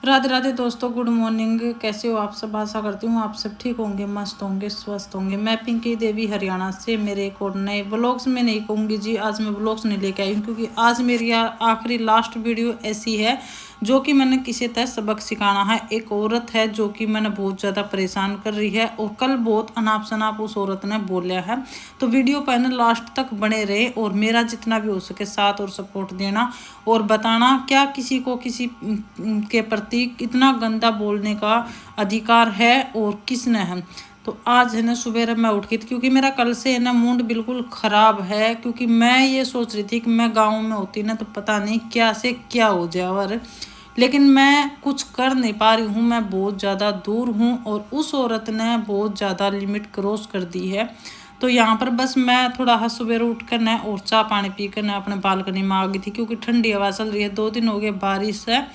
राधे राधे दोस्तों, good morning. कैसे हो आप सब? आशा करती हूँ आप सब ठीक होंगे, मस्त होंगे, स्वस्थ होंगे। मैं पिंकी देवी हरियाणा से मेरे एक और नए ब्लॉग्स में नहीं कहूँगी जी, आज मैं ब्लॉग्स नहीं लेके आई हूँ क्योंकि आज मेरी आखिरी लास्ट वीडियो ऐसी है जो कि मैंने किसी तरह सबक सिखाना है। एक औरत है जो कि मैंने बहुत ज़्यादा परेशान कर रही है और कल बहुत अनाप शनाप उस औरत ने बोला है। तो वीडियो पहले लास्ट तक बने रहे और मेरा जितना भी हो सके साथ और सपोर्ट देना और बताना क्या किसी को किसी के प्रति इतना गंदा बोलने का अधिकार है और किसने है। तो आज है ना सुबह मैं उठ गई थी क्योंकि मेरा कल से है ना मूड बिल्कुल ख़राब है, क्योंकि मैं ये सोच रही थी कि मैं गांव में होती ना तो पता नहीं क्या से क्या हो जाए, लेकिन मैं कुछ कर नहीं पा रही हूँ। मैं बहुत ज़्यादा दूर हूँ और उस औरत ने बहुत ज़्यादा लिमिट क्रॉस कर दी है। तो यहाँ पर बस मैं थोड़ा सुबह उठ कर न और चाय पानी पी कर न अपने बालकनी में आ गई थी क्योंकि ठंडी हवा चल रही है। 2 दिन हो गए बारिश है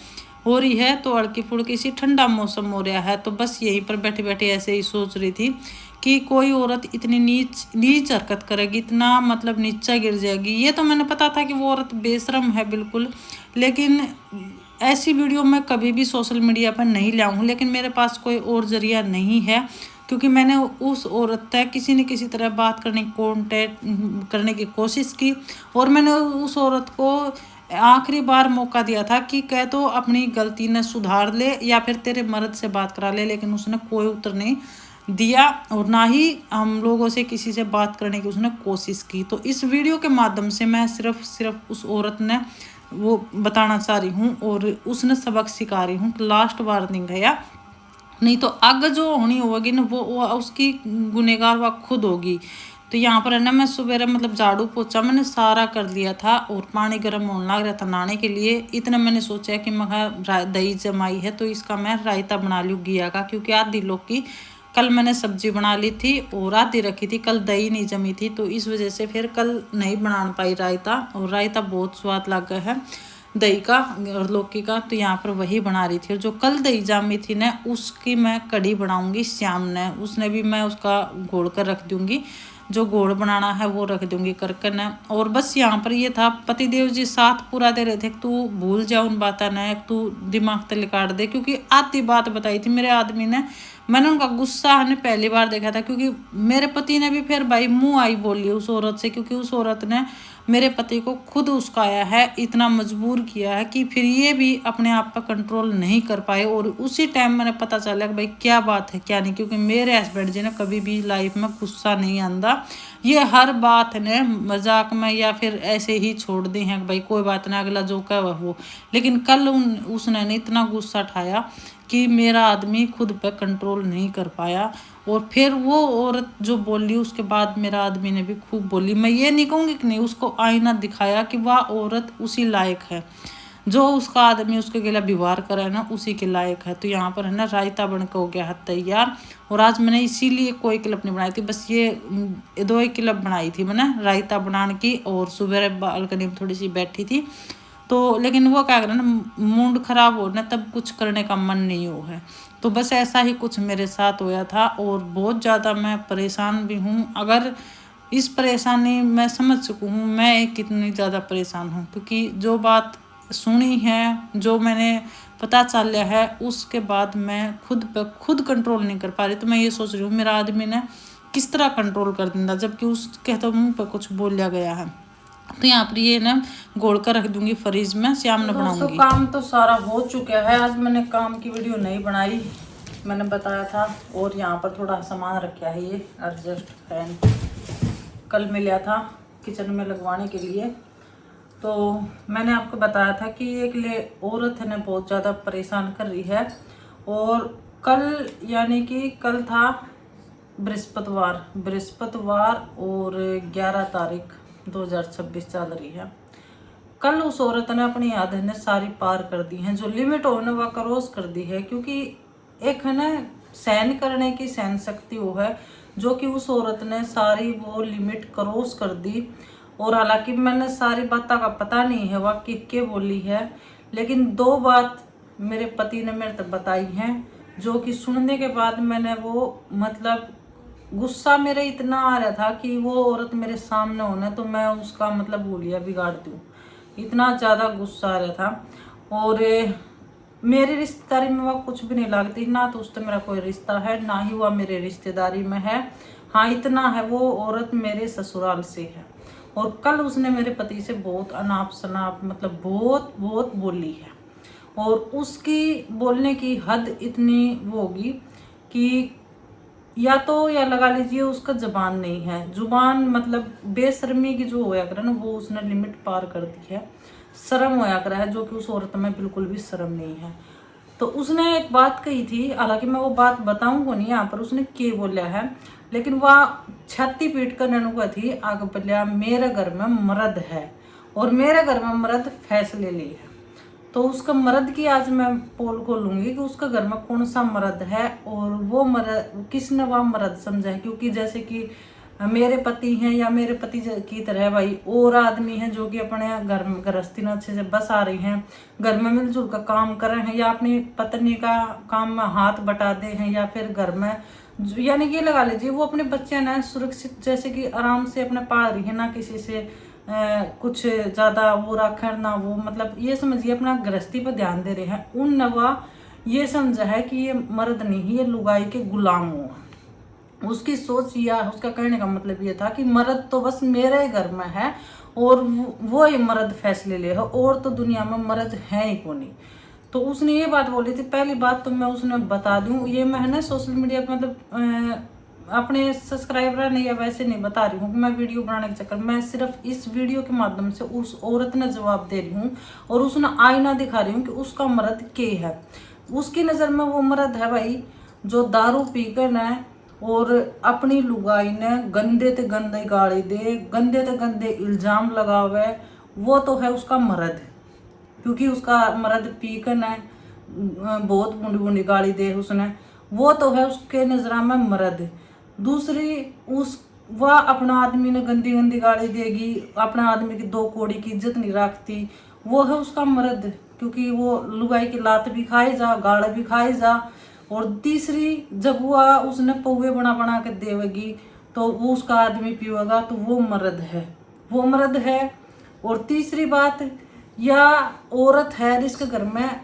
हो रही है तो अड़की फुड़की सी ठंडा मौसम हो रहा है। तो बस यहीं पर बैठे बैठे ऐसे ही सोच रही थी कि कोई औरत इतनी नीच नीच हरकत करेगी, इतना मतलब नीचा गिर जाएगी। ये तो मैंने पता था कि वो औरत बेशरम है बिल्कुल, लेकिन ऐसी वीडियो मैं कभी भी सोशल मीडिया पर नहीं लाऊं। लेकिन मेरे पास कोई और जरिया नहीं है क्योंकि मैंने उस औरत तक किसी न किसी तरह बात करने की कॉन्टेक्ट करने की कोशिश की और मैंने उस औरत को आखिरी बार मौका दिया था कि कह तो अपनी गलती ने सुधार ले या फिर तेरे मर्द से बात करा ले, लेकिन उसने कोई उत्तर नहीं दिया और ना ही हम लोगों से किसी से बात करने की उसने कोशिश की। तो इस वीडियो के माध्यम से मैं सिर्फ उस औरत ने वो बताना चाह रही हूँ और उसने सबक सिखा रही हूँ। लास्ट वार्निंग है या नहीं तो आगे जो होनी होगी ना वो उसकी गुनहगार वह खुद होगी। तो यहाँ पर है ना मैं सुबह मतलब झाड़ू पोछा मैंने सारा कर लिया था और पानी गर्म होने लग रहा था नहाने के लिए। इतना मैंने सोचा कि मैं दही जमाई है तो इसका मैं रायता बना लूँ घिया का, क्योंकि आधी लौकी कल मैंने सब्जी बना ली थी और आधी रखी थी, कल दही नहीं जमी थी तो इस वजह से फिर कल नहीं बना पाई रायता। और रायता बहुत स्वाद लगा है दही का और लौकी का, तो यहाँ पर वही बना रही थी। और जो कल दही जामी थी ना उसकी मैं कढ़ी बनाऊंगी शाम ने, उसने भी मैं उसका घोल कर रख दूंगी, जो घोल बनाना है वो रख दूंगी करके न। और बस यहाँ पर ये था पतिदेव जी साथ पूरा दे रहे थे कि तू भूल जा उन बातें न, तू दिमाग तले काट दे, क्योंकि आधी बात बताई थी मेरे आदमी ने। मैंने उनका गुस्सा ने पहली बार देखा था क्योंकि मेरे पति ने भी फिर भाई मुंह आई बोली उस औरत से, क्योंकि उस औरत ने मेरे पति को खुद उस्काया है, इतना मजबूर किया है कि फिर ये भी अपने आप पर कंट्रोल नहीं कर पाए। और उसी टाइम मैंने पता चला कि भाई क्या बात है क्या नहीं, क्योंकि मेरे हस्बैंड जी ने कभी भी लाइफ में गुस्सा नहीं आंदा, ये हर बात ने मजाक में या फिर ऐसे ही छोड़ दी हैं कि भाई कोई बात नहीं अगला जो कह वह हो। लेकिन कल उसने इतना गुस्सा उठाया कि मेरा आदमी खुद पे कंट्रोल नहीं कर पाया। और फिर वो औरत जो बोली उसके बाद मेरा आदमी ने भी खूब बोली। मैं ये नहीं कहूँगी कि नहीं, उसको आईना दिखाया कि वह औरत उसी लायक है, जो उसका आदमी उसके गिला व्यवहार करे है ना उसी के लायक है। तो यहाँ पर है ना रायता बनकर हो गया है तैयार। और आज मैंने इसीलिए कोई क्लिप नहीं बनाई थी, बस ये 2 ही क्लिप बनाई थी मैंने रायता बनाने की। और सुबह बालकनी में थोड़ी सी बैठी थी तो, लेकिन वो क्या करें ना मूड खराब हो ना तब कुछ करने का मन नहीं हो है। तो बस ऐसा ही कुछ मेरे साथ होया था और बहुत ज़्यादा मैं परेशान भी हूँ। अगर इस परेशानी मैं समझ सकूँ हूँ मैं कितनी ज़्यादा परेशान हूँ, क्योंकि जो बात सुनी है जो मैंने पता चल लिया है उसके बाद मैं खुद पे खुद कंट्रोल नहीं कर पा रही। तो मैं ये सोच रही हूँ मेरा आदमी ने किस तरह कंट्रोल कर देता जबकि उसके तो मुँह पर कुछ बोला गया है। तो यहाँ पर ये ना घोल कर रख दूंगी फ्रिज में, शाम में बनाऊंगी। काम तो सारा हो चुका है, आज मैंने काम की वीडियो नहीं बनाई, मैंने बताया था। और यहाँ पर थोड़ा सामान रखा है, ये एडजस्ट फैन कल में लिया था किचन में लगवाने के लिए। तो मैंने आपको बताया था कि एक औरत है ना बहुत ज़्यादा परेशान कर रही है। और कल यानी कि कल था बृहस्पतिवार और 11 तारीख 2026 चल रही है। कल उस औरत ने अपनी यादें ने सारी पार कर दी हैं, जो लिमिट होने वह क्रॉस कर दी है। क्योंकि एक है ना सहन करने की सहन शक्ति वो है जो कि उस औरत ने सारी वो लिमिट क्रॉस कर दी। और हालांकि मैंने सारी बातों का पता नहीं है वह के बोली है, लेकिन 2 बात मेरे पति ने मेरे तक बताई हैं जो कि सुनने के बाद मैंने वो मतलब गुस्सा मेरे इतना आ रहा था कि वो औरत मेरे सामने होना तो मैं उसका मतलब बोलिया बिगाड़ दूँ, इतना ज़्यादा गुस्सा आ रहा था। और मेरी रिश्तेदारी में वह कुछ भी नहीं लगती, ना तो उससे मेरा कोई रिश्ता है, ना ही वह मेरे रिश्तेदारी में है। हाँ इतना है, वो औरत मेरे ससुराल से है और कल उसने मेरे पति से बहुत अनाप शनाप मतलब बहुत बहुत बोली है और उसकी बोलने की हद इतनी वो होगी कि या लगा लीजिए उसका जबान नहीं है, जुबान मतलब बेशर्मी की जो होया करे ना वो उसने लिमिट पार कर दी है। शर्म होया करा है जो कि उस औरत में बिल्कुल भी शर्म नहीं है। तो उसने एक बात कही थी, हालांकि मैं वो बात बताऊंगा नहीं यहाँ पर उसने क्या बोला है, लेकिन वह छाती पीट कर नैनु थी आग बोलिया मेरे घर में मर्द है और मेरे घर में मर्द फैसले ली है। तो उसका मर्द की आज मैं पोल खोलूंगी कि उसका घर में कौन सा मर्द है और वो मर्द किसने वह मर्द समझा है। क्योंकि जैसे कि मेरे पति हैं या मेरे पति की तरह भाई और आदमी हैं जो कि अपने घर में गृहस्थी में अच्छे से बस आ रही हैं, घर में मिलजुल का काम कर रहे हैं या अपनी पत्नी का काम में हाथ बटा दे हैं या फिर घर में यानी कि लगा लीजिए वो अपने बच्चे ना सुरक्षित जैसे कि आराम से अपने पाल रही है, ना किसी से कुछ ज़्यादा वो रखर ना वो मतलब ये समझिए अपना गृहस्थी पर ध्यान दे रहे हैं। उन नवा ये समझा है कि ये मर्द नहीं ये लुगाई के गुलाम हो। उसकी सोच या उसका कहने का मतलब ये था कि मर्द तो बस मेरे घर में है और वो ही मर्द फैसले ले हो और तो दुनिया में मर्द है ही कौन। तो उसने ये बात बोली थी। पहली बात तो मैं उसने बता दूं, ये मैं ना सोशल मीडिया पर मतलब अपने सब्सक्राइबर नहीं या वैसे नहीं बता रही हूँ कि मैं वीडियो बनाने के चक्कर, मैं सिर्फ इस वीडियो के माध्यम से उस औरत ने जवाब दे रही हूँ और उसने आईना दिखा रही हूँ कि उसका मर्द के है। उसकी नज़र में वो मर्द है भाई जो दारू पीकर न और अपनी लुगाई ने गंदे ते गंदे गाली दे, गंदे ते गंदे इल्ज़ाम लगावे, वो तो है उसका मर्द। क्योंकि उसका मर्द पीकर न बहुत बुंडी बुंडी गाली दे उसने, वो तो है उसके नजरा में मर्द। दूसरी उस वह अपना आदमी ने गंदी गंदी गाली देगी, अपना आदमी की दो कौड़ी की इज्जत नहीं रखती, वो है उसका मर्द। क्योंकि वो लुगाई की लात भी खाए जा, गाड़ भी खाए जा। और तीसरी जब वह उसने पौवे बना बना के देवेगी तो वो उसका आदमी पीवेगा तो वो मर्द है, वो मर्द है। और तीसरी बात, या औरत है जिसके घर में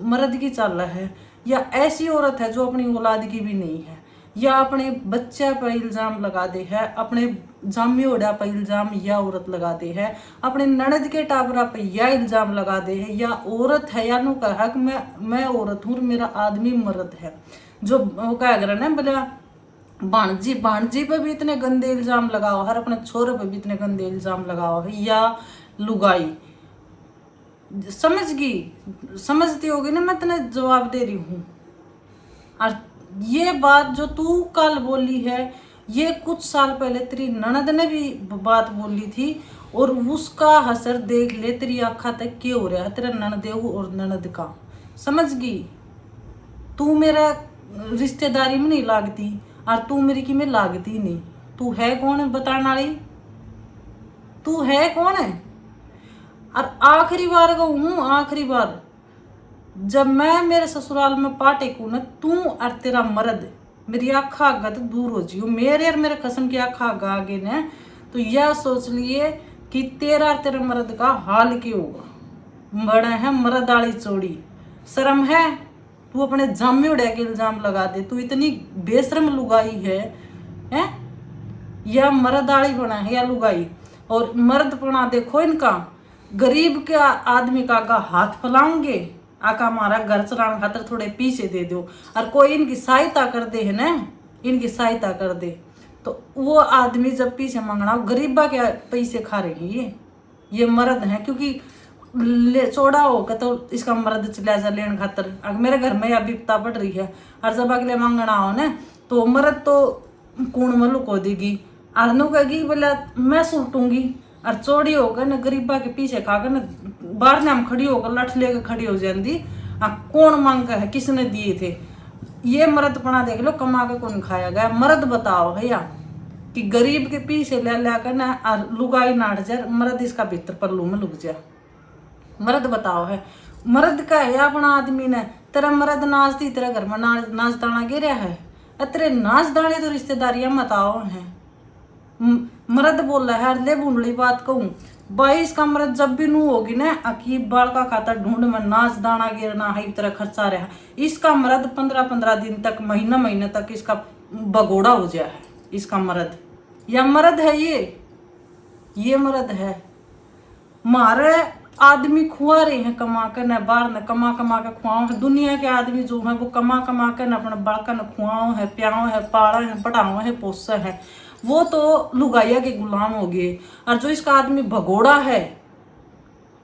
मर्द की चाल है, या ऐसी औरत है जो अपनी औलाद की भी नहीं है, या अपने बच्चे पर इल्ज़ाम लगा दे है, अपने जामी ओढ़ा पर इल्ज़ाम या औरत लगा दे है, अपने ननद के टाबरा पर या इल्ज़ाम लगा दे है, या औरत है या नु कहा कि मैं औरत हूँ मेरा आदमी मर्द है। जो वो क्या कर ना बोला भाणजी पे भी इतने गंदे इल्ज़ाम लगाओ, हर अपने छोरे पे भी इतने गंदे इल्ज़ाम लगाओ है, या लुगाई समझती होगी ना मैं तेने जवाब दे रही हूँ। और ये बात जो तू कल बोली है ये कुछ साल पहले तेरी ननद ने भी बात बोली थी और उसका हसर देख ले तेरी आँखा तक क्या हो रहा है तेरा ननदेव और ननद का। समझ गई? तू मेरा रिश्तेदारी में नहीं लागती और तू मेरी की में लागती नहीं। तू है कौन है बताने वाली? तू है कौन है? और आखिरी बार कहूँ, आखिरी बार जब मैं मेरे ससुराल में पाटे को न तू और तेरा मर्द मेरी आँखा आगा तो दूर हो जियो, मेरे और मेरे कसम की आँखा आगा आगे ने तो यह सोच लिए कि तेरा और तेरे मर्द का हाल क्या होगा। बड़ा है मर्द आली चोड़ी, शर्म है? तू अपने जामे उड़ा के इल्जाम लगा दे, तू इतनी बेशरम लुगाई है? या मर्द आली बना है या लुगाई? और मर्द पना देखो इनका, गरीब के आदमी का आगा हाथ फैलाओगे, आका हमारा घर चलाने खातर थोड़े पीछे दे दो और कोई इनकी सहायता कर दे है ना, इनकी सहायता कर दे तो वो आदमी जब पीछे मांगना गरीबा के पैसे खा रही है। ये मर्द है क्योंकि ले चौड़ा होकर तो इसका मर्द चला जा लेने खातर। अगर मेरे घर में या विपता पड़ रही है और जब अगले मांगना हो ना तो मर्द तो कूण में लुको देगी और नु कहेगी बोला मैं सूटूंगी और चौड़ी होकर न गरीबा के पीछे खाकर न बाहर ने हम खड़ी होकर लठ लेकर खड़ी हो जाती। कौन मांग है, किसने दिए थे? ये मर्द पना देख लो, कमा के कौन खाया गया? मर्द बताओ भैया कि गरीब के पीछे ले कर ना और लुगाई नाट जा, मर्द इसका भीतर पल्लू में लुक जा। मर्द बताओ है, मर्द का है अपना आदमी ने। तेरा मर्द नाचती तेरा घर में नाच दाना गिरा है, तेरे नाच दाने तो रिश्तेदारियां मताओ हैं। मर्द बोल रहा है ले बुंडली बात कहूँ, भाई इसका मर्द जब भी नू होगी ना अकीब बाल का खाता ढूंढ में नाच दाना गिरना है तरह खर्चा रहा। इसका मर्द 15-15 दिन तक महीना महीने तक इसका भगोड़ा हो जाए है इसका मर्द। या मर्द है ये मर्द है। मारे आदमी खुआ रहे हैं कमा कर न बाहर न कमा के खुआओ है। दुनिया के आदमी जो है वो कमा कर न अपने बड़का न खुआओ है प्याओ है पाड़ा है पढ़ाओ है पोसा है। वो तो लुगाइया के गुलाम हो गए। और जो इसका आदमी भगोड़ा है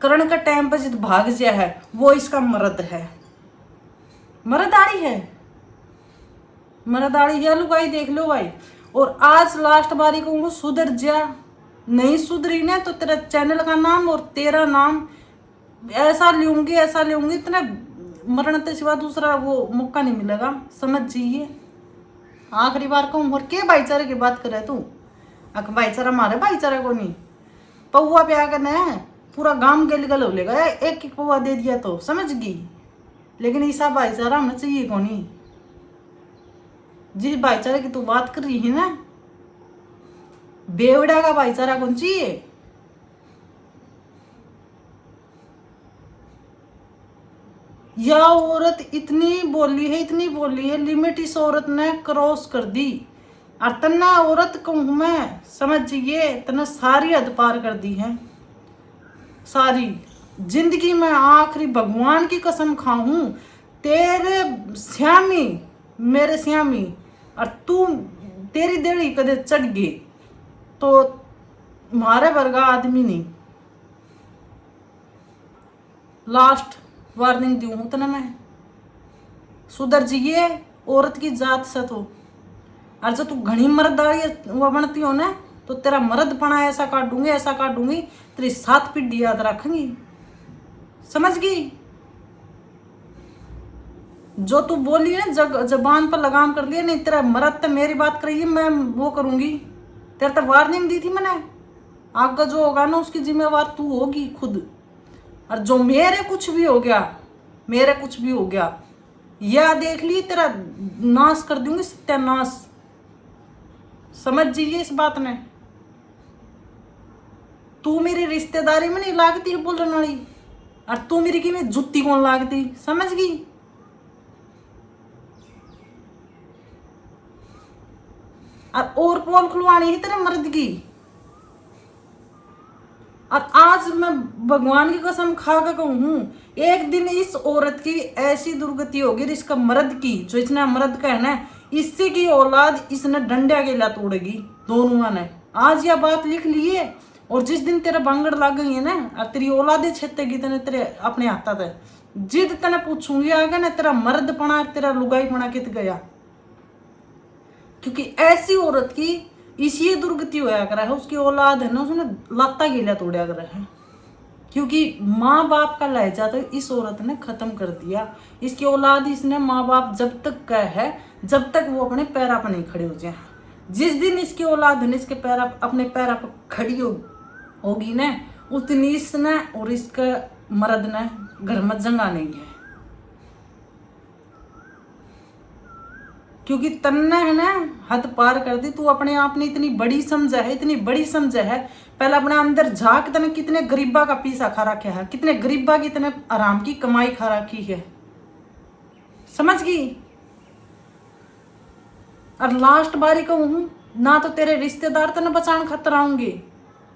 करण का टाइम पर जिद भाग गया है वो इसका मर्द है। मर्दाड़ी है मर्दाड़ी है लुगाई देख लो भाई। और आज लास्ट बारी कहूँगा सुधर जा। नहीं सुधरी ना तो तेरा चैनल का नाम और तेरा नाम ऐसा लूंगी इतना मरण के सिवा दूसरा वो मौका नहीं मिलेगा। समझ जाइए। आखिरी बार कहूँ और के भाईचारे की बात करे तू। अक भाईचारा मारे भाईचारा को नहीं पौआ पे आकर न पूरा गांव गल हो लेगा। एक एक पौआ दे दिया तो समझ गई। लेकिन ऐसा भाईचारा हमें चाहिए को नहीं। जिस भाईचारे की तू बात कर रही है ना बेवड़ा का भाईचारा कौन चाहिए। या औरत इतनी बोली है लिमिट इस औरत ने क्रॉस कर दी। और तना औरत कहूँ मैं समझिए तना सारी हद पार कर दी है। सारी जिंदगी में आखिरी भगवान की कसम खाऊं तेरे श्यामी मेरे श्यामी और तू तेरी देड़ी कदे चढ़ गई तो मारे वर्गा आदमी नहीं। लास्ट वार्निंग दी हूं तना मैं सुधर जिए औरत की जात से तो। और जो तू घनी मर्दारी वो बनती हो ना तो तेरा मर्द पना ऐसा काटूंगी तेरी 7 पीढ़ी याद रखेंगी। समझ गई। जो तू बोली ना जबान पर लगाम कर लिया नहीं तेरा मर्द तो मेरी बात करिए मैं वो करूंगी। तेरे तो वार्निंग दी थी मैंने। आगे जो होगा ना उसकी जिम्मेवार तू होगी खुद। और जो मेरे कुछ भी हो गया या देख ली तेरा नाश कर दूंगी सत्यानाश। समझ जाइए इस बात में। तू मेरी रिश्तेदारी में नहीं लागती है बोलने वाली और तू मेरी की में जुत्ती कौन लागती। समझ गई। और पोल खुलवानी है तेरे मर्द की। और आज मैं भगवान की कसम खा कर कहूँ एक दिन इस औरत की ऐसी दुर्गति होगी इसका मर्द की जो इसने मर्द का है ना इससे की औलाद इसने डंडा के ला तोड़ेगी दोनों ने। आज यह बात लिख लिए। और जिस दिन तेरा बांगड़ लग गई है ना और तेरी औलादे छेतेगी तेने तेरे अपने हाथा थे जिद तेने पूछूंगी आगे ना तेरा मर्द पना तेरा लुगाई पना कित गया। क्योंकि ऐसी औरत की इसी दुर्गति होया करा है। उसकी औलाद है ना उसने लाता गिला तोड़ा करा है। क्योंकि माँ बाप का लहजा तो इस औरत ने खत्म कर दिया। इसकी औलाद इसने माँ बाप जब तक का है जब तक वो अपने पैरा पर नहीं खड़े हो जाए। जिस दिन इसकी औलाद है इसके पैरा अपने पैरा पर खड़ी होगी ना उस दिन इसने और इसका मर्द ने घर में जंगा नहीं है। क्योंकि तन्ने है ना हद पार कर दी। तू अपने आप ने इतनी बड़ी समझा है पहले अपने अंदर झांक तने कितने गरीबा का पीसा खा रखा है कितने गरीबा की इतने आराम की कमाई खा रखी है। समझ गई। और लास्ट बारी कहूँ ना तो तेरे रिश्तेदार तेने बचाने खातर आऊंगे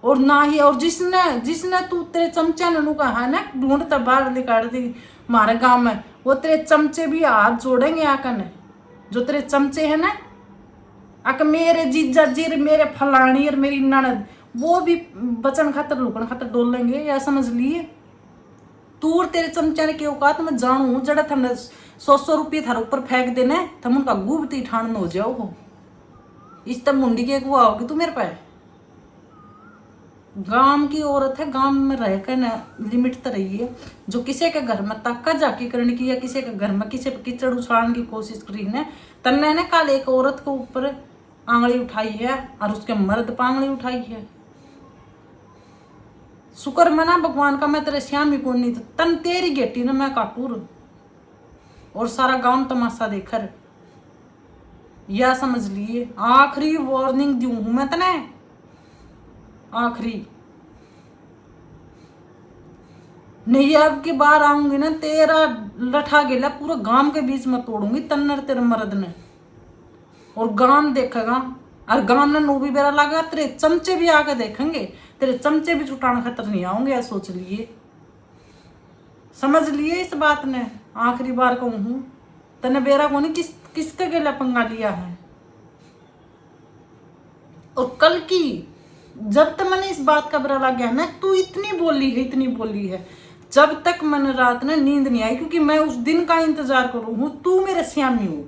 और ना ही और जिसने तू तेरे चमचा ने कहा है ना ढूंढता बाहर निकाल दी हमारे गांव में वो तेरे चमचे भी हाथ जोड़ेंगे आकर। जो तेरे चमचे है ना आक मेरे जीजा जीर मेरे फलानी और मेरी ननद वो भी बचन खातर लुकन खातर डोल लेंगे। या समझ लिए तू और तेरे चमचा ने के औकात में जानू जड़ा थमने 100 रुपये थारे ऊपर फेंक देने थम उनका गुप्ती ठान हो जाओ हो। इस तब मुंडी के गुआ होगी तू मेरे पे। गांव की औरत है गांव में रहकर न लिमिट तो रही है। जो किसी के घर में तक्का जाकी करने की या किसी के घर में किसी पे कीचड़ उछालने की कोशिश करी ने तन्ने ने कल एक औरत के ऊपर आंगली उठाई है और उसके मर्द पर आंगली उठाई है। शुक्र मना भगवान का मैं तेरे श्यामी को नहीं तन तेरी गेटी ने मैं काटूर और सारा गांव तमाशा देखकर। या समझ लिए आखिरी वार्निंग दी हूं मैं तने आखिरी। नहीं अब की बार आऊंगी ना तेरा लठा गेला पूरा गांव के बीच में तोड़ूंगी तन्नर तेरे मर्द ने, और गांव देखेगा। और गांव ने नू भी बेरा लगा, तेरे चमचे भी आके देखेंगे, तेरे चमचे भी छुटाने खतर नहीं आऊंगे, या सोच लिए, समझ लिए इस बात ने। आखिरी बार कहूं तने बेरा को नहीं किसके गेला पंगा लिया है। और कल की जब तक मैंने इस बात का बुरा लग गया ना, तू इतनी बोली है, जब तक मैंने रात में नींद नहीं आई, क्योंकि मैं उस दिन का इंतजार करूं हूं। तू मेरे श्यामी हो,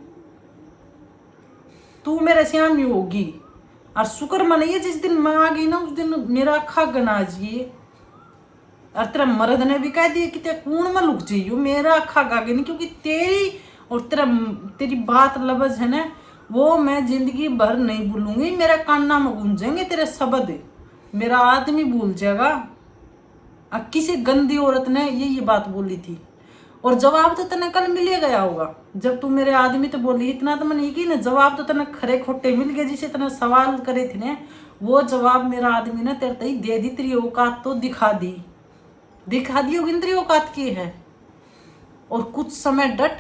तू मेरे श्यामी होगी। और शुक्र मनाइए जिस दिन मैं आ गई ना, उस दिन मेरा अखा गना जिए। और तेरा मर्द ने भी कह दिया कि ते कूण में लुक जाइयो, मेरा अखा गागे नहीं, क्योंकि तेरी और तेरी बात लफ्ज है ना, वो मैं जिंदगी भर नहीं भूलूंगी। मेरा कान्ना में गूंजेंगे तेरे शब्द, मेरा आदमी भूल जाएगा। अब किसी गंदी औरत ने ये बात बोली थी, और जवाब तो तने कल मिल गया होगा। जब तू मेरे आदमी तो बोली, इतना तो मैंने की ना, जवाब तो तने खरे खोटे मिल गए। जिसे तने सवाल करे थे ना, वो जवाब मेरा आदमी ने तेरे तई दे दी। तेरी औकात तो दिखा दी होगी, तेरी औकात की है। और कुछ समय डट,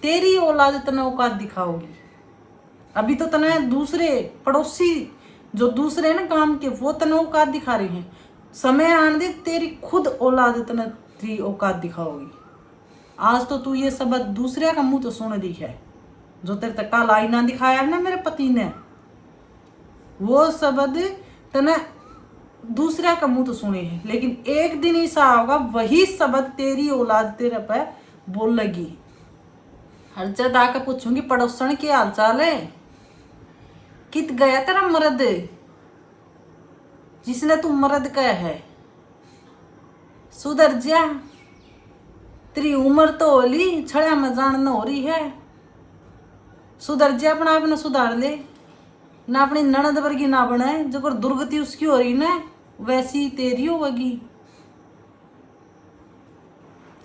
तेरी औलाद तने औकात दिखाओगी। अभी तो तने दूसरे पड़ोसी जो दूसरे ना काम के, वो तने औकात दिखा रही हैं। समय आने दे, तेरी खुद औलाद तने तेरी औकात दिखाओगी। आज तो तू ये शब्द दूसरे का मुंह तो सुन दी है, जो तेरे तक काला आईना दिखाया है ना मेरे पति ने, वो शब्द तने दूसरा का मुंह तो सुने है। लेकिन एक दिन ऐसा होगा, वही शब्द तेरी औलाद तेरे पे बोल लगी। हर जगह आकर पूछूंगी पड़ोसन के हाल चाल है, कित गया तेरा मर्द जिसने तू मर्द कह है, सुधर जा। तेरी उम्र तो होली छड़ा में जान न हो रही है, सुधर जा, अपना आप ने सुधार ले ना। अपनी ननद वर्गी ना बने, जो कर दुर्गति उसकी हो रही ना, वैसी तेरी होगी,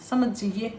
समझिए।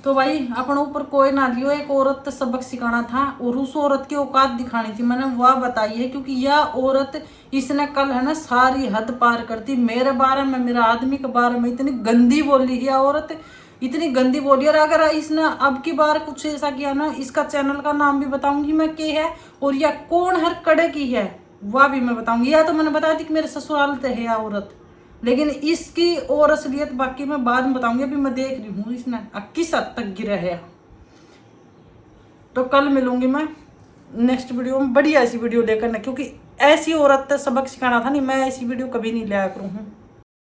तो भाई अपने ऊपर कोई ना लियो, एक औरत तो सबक सिखाना था, और उस औरत की औकात दिखानी थी, मैंने वह बताई है। क्योंकि यह औरत इसने कल है ना सारी हद पार करती मेरे बारे में, मेरे आदमी के बारे में इतनी गंदी बोली है औरत, इतनी गंदी बोली। और अगर इसने अब की बार कुछ ऐसा किया ना, इसका चैनल का नाम भी बताऊंगी मैं के है, और यह कौन हर कड़े की है वह भी मैं बताऊंगी। या तो मैंने बताया थी कि मेरे ससुराल से है औरत, लेकिन इसकी और असलियत बाकी मैं बाद में बताऊंगी। अभी मैं देख रही हूँ इसने किस हद तक गिरा है। तो कल मिलूंगी मैं नेक्स्ट वीडियो में बढ़िया ऐसी वीडियो लेकर ना, क्योंकि ऐसी औरत सबक सिखाना था नहीं, मैं ऐसी वीडियो कभी नहीं लिया करूँ।